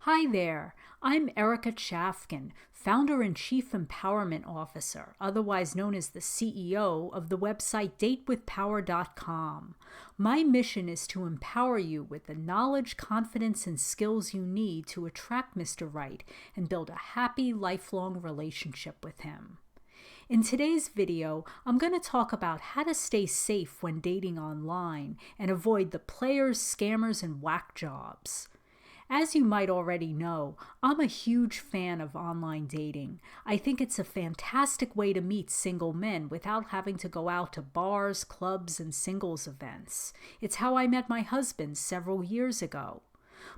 Hi there, I'm Erica CHAFKIN, Founder and Chief Empowerment Officer, otherwise known as the CEO of the website datewithpower.com. My mission is to empower you with the knowledge, confidence, and skills you need to attract Mr. Right and build a happy, lifelong relationship with him. In today's video, I'm going to talk about how to stay safe when dating online and avoid the players, scammers, and whack jobs. As you might already know, I'm a huge fan of online dating. I think it's a fantastic way to meet single men without having to go out to bars, clubs, and singles events. It's how I met my husband several years ago.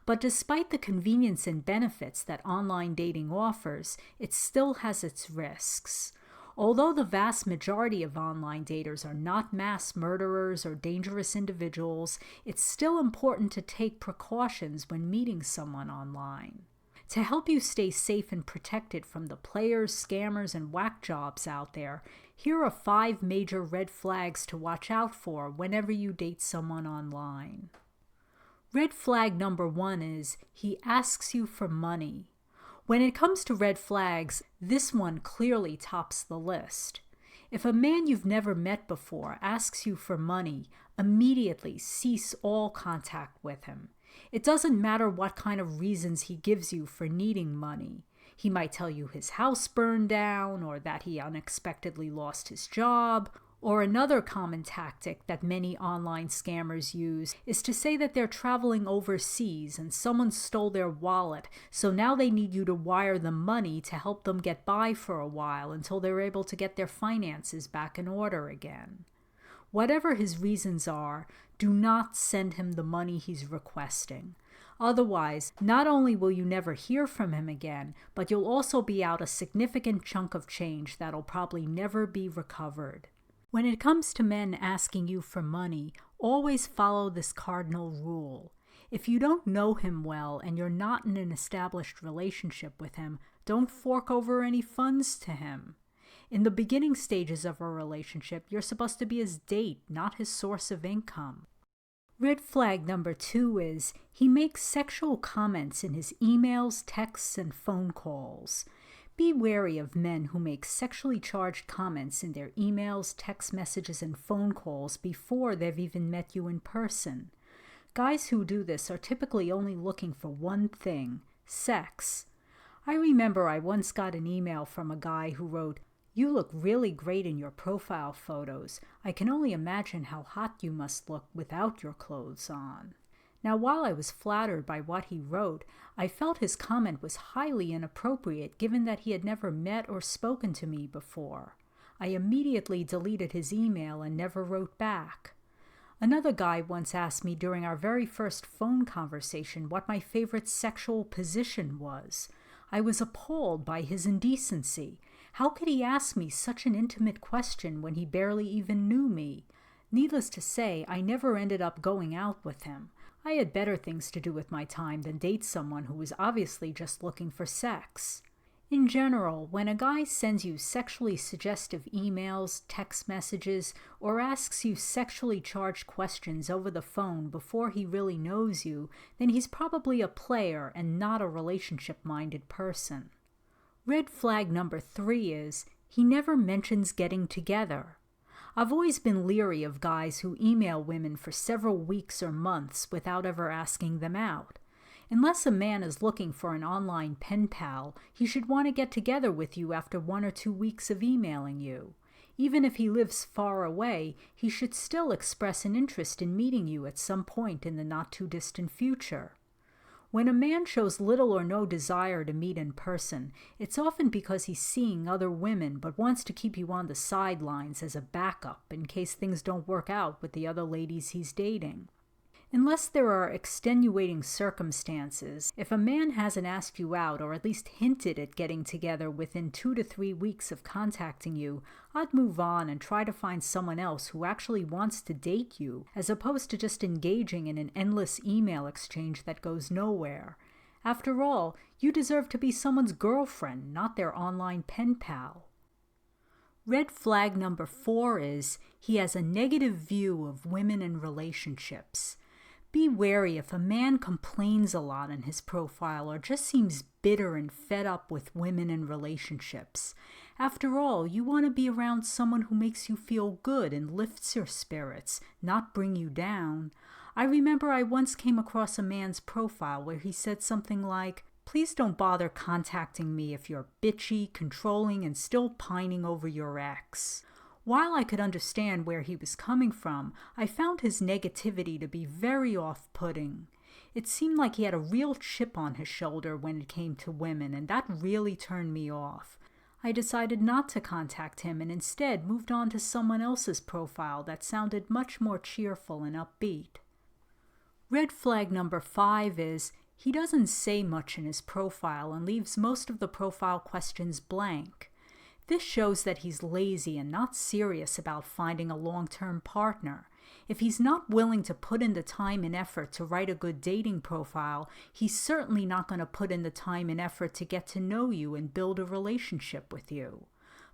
But despite the convenience and benefits that online dating offers, it still has its risks. Although the vast majority of online daters are not mass murderers or dangerous individuals, it's still important to take precautions when meeting someone online. To help you stay safe and protected from the players, scammers, and whack jobs out there, here are 5 major red flags to watch out for whenever you date someone online. Red flag number 1 is he asks you for money. When it comes to red flags, this one clearly tops the list. If a man you've never met before asks you for money, immediately cease all contact with him. It doesn't matter what kind of reasons he gives you for needing money. He might tell you his house burned down, or that he unexpectedly lost his job. Or another common tactic that many online scammers use is to say that they're traveling overseas and someone stole their wallet, so now they need you to wire them money to help them get by for a while until they're able to get their finances back in order again. Whatever his reasons are, do not send him the money he's requesting. Otherwise, not only will you never hear from him again, but you'll also be out a significant chunk of change that'll probably never be recovered. When it comes to men asking you for money, always follow this cardinal rule. If you don't know him well and you're not in an established relationship with him, don't fork over any funds to him. In the beginning stages of a relationship, you're supposed to be his date, not his source of income. Red flag number 2 is he makes sexual comments in his emails, texts, and phone calls. Be wary of men who make sexually charged comments in their emails, text messages, and phone calls before they've even met you in person. Guys who do this are typically only looking for one thing: sex. I remember I once got an email from a guy who wrote, "You look really great in your profile photos. I can only imagine how hot you must look without your clothes on." Now, while I was flattered by what he wrote, I felt his comment was highly inappropriate given that he had never met or spoken to me before. I immediately deleted his email and never wrote back. Another guy once asked me during our very first phone conversation what my favorite sexual position was. I was appalled by his indecency. How could he ask me such an intimate question when he barely even knew me? Needless to say, I never ended up going out with him. I had better things to do with my time than date someone who was obviously just looking for sex. In general, when a guy sends you sexually suggestive emails, text messages, or asks you sexually charged questions over the phone before he really knows you, then he's probably a player and not a relationship-minded person. Red flag number 3 is he never mentions getting together. I've always been leery of guys who email women for several weeks or months without ever asking them out. Unless a man is looking for an online pen pal, he should want to get together with you after 1 or 2 weeks of emailing you. Even if he lives far away, he should still express an interest in meeting you at some point in the not-too-distant future. When a man shows little or no desire to meet in person, it's often because he's seeing other women but wants to keep you on the sidelines as a backup in case things don't work out with the other ladies he's dating. Unless there are extenuating circumstances, if a man hasn't asked you out or at least hinted at getting together within 2 to 3 weeks of contacting you, I'd move on and try to find someone else who actually wants to date you, as opposed to just engaging in an endless email exchange that goes nowhere. After all, you deserve to be someone's girlfriend, not their online pen pal. Red flag number 4 is he has a negative view of women and relationships. Be wary if a man complains a lot in his profile or just seems bitter and fed up with women and relationships. After all, you want to be around someone who makes you feel good and lifts your spirits, not bring you down. I remember I once came across a man's profile where he said something like, "Please don't bother contacting me if you're bitchy, controlling, and still pining over your ex." While I could understand where he was coming from, I found his negativity to be very off-putting. It seemed like he had a real chip on his shoulder when it came to women, and that really turned me off. I decided not to contact him and instead moved on to someone else's profile that sounded much more cheerful and upbeat. Red flag number 5 is he doesn't say much in his profile and leaves most of the profile questions blank. This shows that he's lazy and not serious about finding a long-term partner. If he's not willing to put in the time and effort to write a good dating profile, he's certainly not going to put in the time and effort to get to know you and build a relationship with you.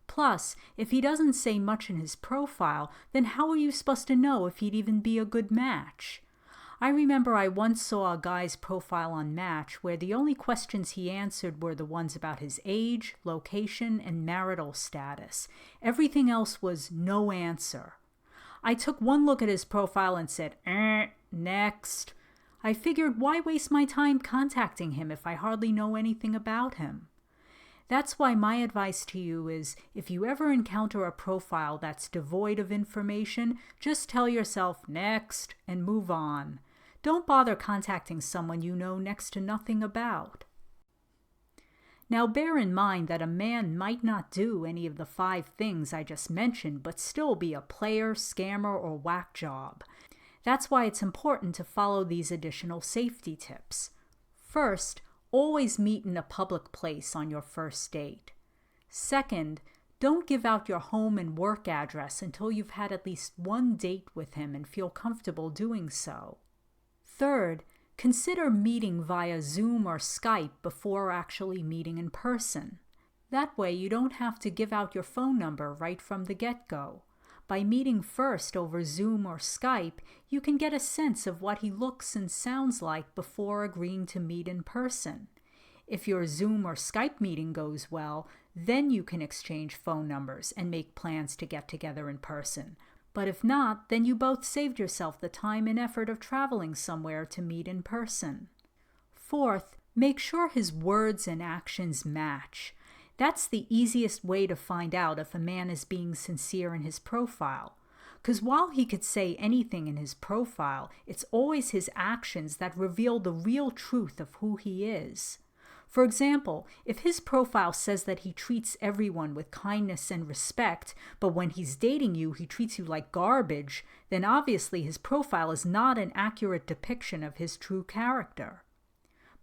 Plus, if he doesn't say much in his profile, then how are you supposed to know if he'd even be a good match? I remember I once saw a guy's profile on Match where the only questions he answered were the ones about his age, location, and marital status. Everything else was no answer. I took one look at his profile and said, next. I figured, why waste my time contacting him if I hardly know anything about him? That's why my advice to you is, if you ever encounter a profile that's devoid of information, just tell yourself, next, and move on. Don't bother contacting someone you know next to nothing about. Now bear in mind that a man might not do any of the 5 things I just mentioned, but still be a player, scammer, or whack job. That's why it's important to follow these additional safety tips. First, always meet in a public place on your first date. Second, don't give out your home and work address until you've had at least one date with him and feel comfortable doing so. Third, consider meeting via Zoom or Skype before actually meeting in person. That way you don't have to give out your phone number right from the get-go. By meeting first over Zoom or Skype, you can get a sense of what he looks and sounds like before agreeing to meet in person. If your Zoom or Skype meeting goes well, then you can exchange phone numbers and make plans to get together in person. But if not, then you both saved yourself the time and effort of traveling somewhere to meet in person. Fourth, make sure his words and actions match. That's the easiest way to find out if a man is being sincere in his profile. Because while he could say anything in his profile, it's always his actions that reveal the real truth of who he is. For example, if his profile says that he treats everyone with kindness and respect, but when he's dating you, he treats you like garbage, then obviously his profile is not an accurate depiction of his true character.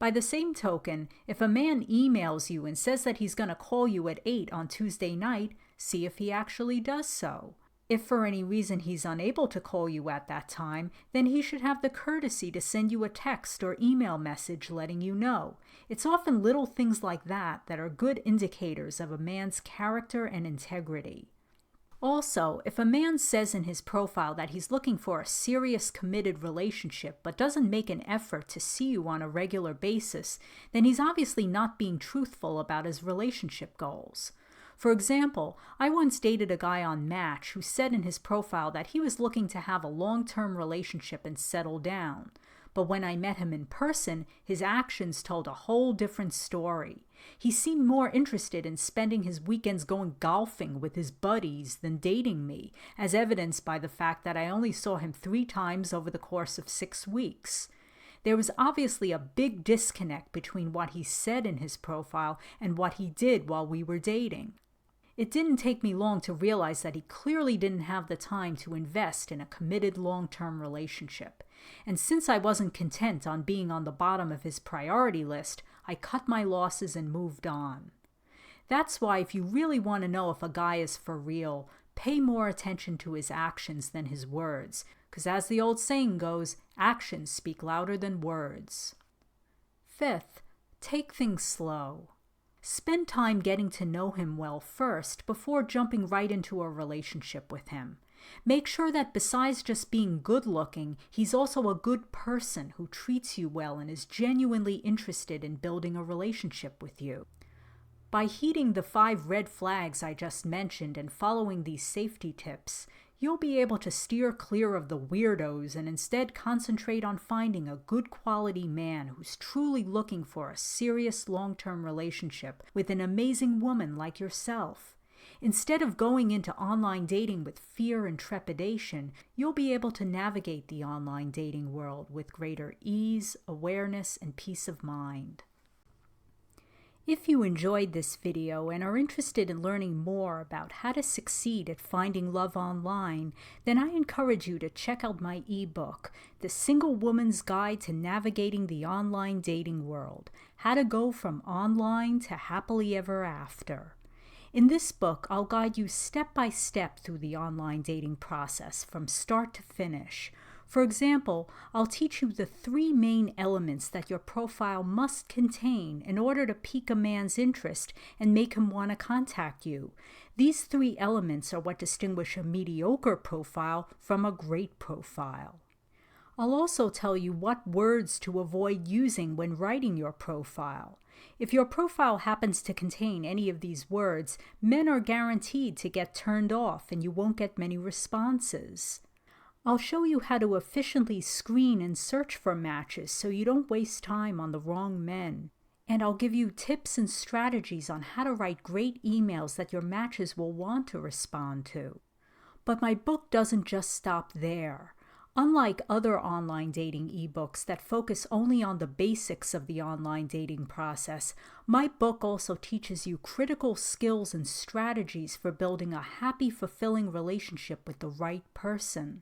By the same token, if a man emails you and says that he's going to call you at 8 on Tuesday night, see if he actually does so. If for any reason he's unable to call you at that time, then he should have the courtesy to send you a text or email message letting you know. It's often little things like that that are good indicators of a man's character and integrity. Also, if a man says in his profile that he's looking for a serious committed relationship but doesn't make an effort to see you on a regular basis, then he's obviously not being truthful about his relationship goals. For example, I once dated a guy on Match who said in his profile that he was looking to have a long-term relationship and settle down. But when I met him in person, his actions told a whole different story. He seemed more interested in spending his weekends going golfing with his buddies than dating me, as evidenced by the fact that I only saw him 3 times over the course of 6 weeks. There was obviously a big disconnect between what he said in his profile and what he did while we were dating. It didn't take me long to realize that he clearly didn't have the time to invest in a committed long-term relationship. And since I wasn't content on being on the bottom of his priority list, I cut my losses and moved on. That's why if you really want to know if a guy is for real, pay more attention to his actions than his words, because as the old saying goes, actions speak louder than words. Fifth, take things slow. Spend time getting to know him well first before jumping right into a relationship with him. Make sure that besides just being good looking, he's also a good person who treats you well and is genuinely interested in building a relationship with you. By heeding the 5 red flags I just mentioned and following these safety tips, you'll be able to steer clear of the weirdos and instead concentrate on finding a good quality man who's truly looking for a serious long-term relationship with an amazing woman like yourself. Instead of going into online dating with fear and trepidation, you'll be able to navigate the online dating world with greater ease, awareness, and peace of mind. If you enjoyed this video and are interested in learning more about how to succeed at finding love online, then I encourage you to check out my ebook, The Single Woman's Guide to Navigating the Online Dating World: How to Go from Online to Happily Ever After. In this book, I'll guide you step by step through the online dating process from start to finish. For example, I'll teach you the 3 main elements that your profile must contain in order to pique a man's interest and make him want to contact you. These 3 elements are what distinguish a mediocre profile from a great profile. I'll also tell you what words to avoid using when writing your profile. If your profile happens to contain any of these words, men are guaranteed to get turned off and you won't get many responses. I'll show you how to efficiently screen and search for matches so you don't waste time on the wrong men. And I'll give you tips and strategies on how to write great emails that your matches will want to respond to. But my book doesn't just stop there. Unlike other online dating ebooks that focus only on the basics of the online dating process, my book also teaches you critical skills and strategies for building a happy, fulfilling relationship with the right person.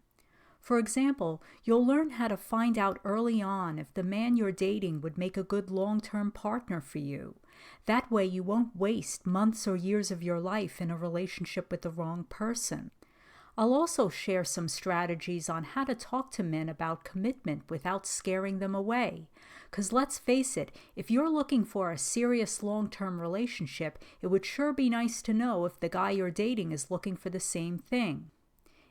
For example, you'll learn how to find out early on if the man you're dating would make a good long-term partner for you. That way you won't waste months or years of your life in a relationship with the wrong person. I'll also share some strategies on how to talk to men about commitment without scaring them away. 'Cause let's face it, if you're looking for a serious long-term relationship, it would sure be nice to know if the guy you're dating is looking for the same thing.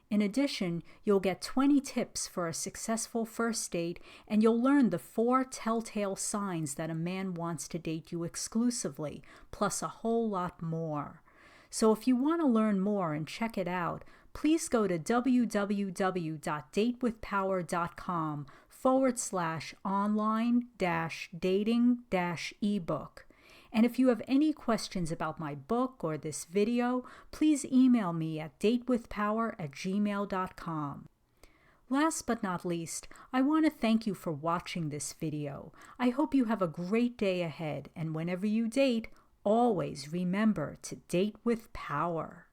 In addition, you'll get 20 tips for a successful first date, and you'll learn the 4 telltale signs that a man wants to date you exclusively, plus a whole lot more. So if you want to learn more and check it out, please go to www.datewithpower.com/online-dating-ebook. And if you have any questions about my book or this video, please email me at datewithpower@gmail.com. Last but not least, I want to thank you for watching this video. I hope you have a great day ahead, and whenever you date, always remember to date with power.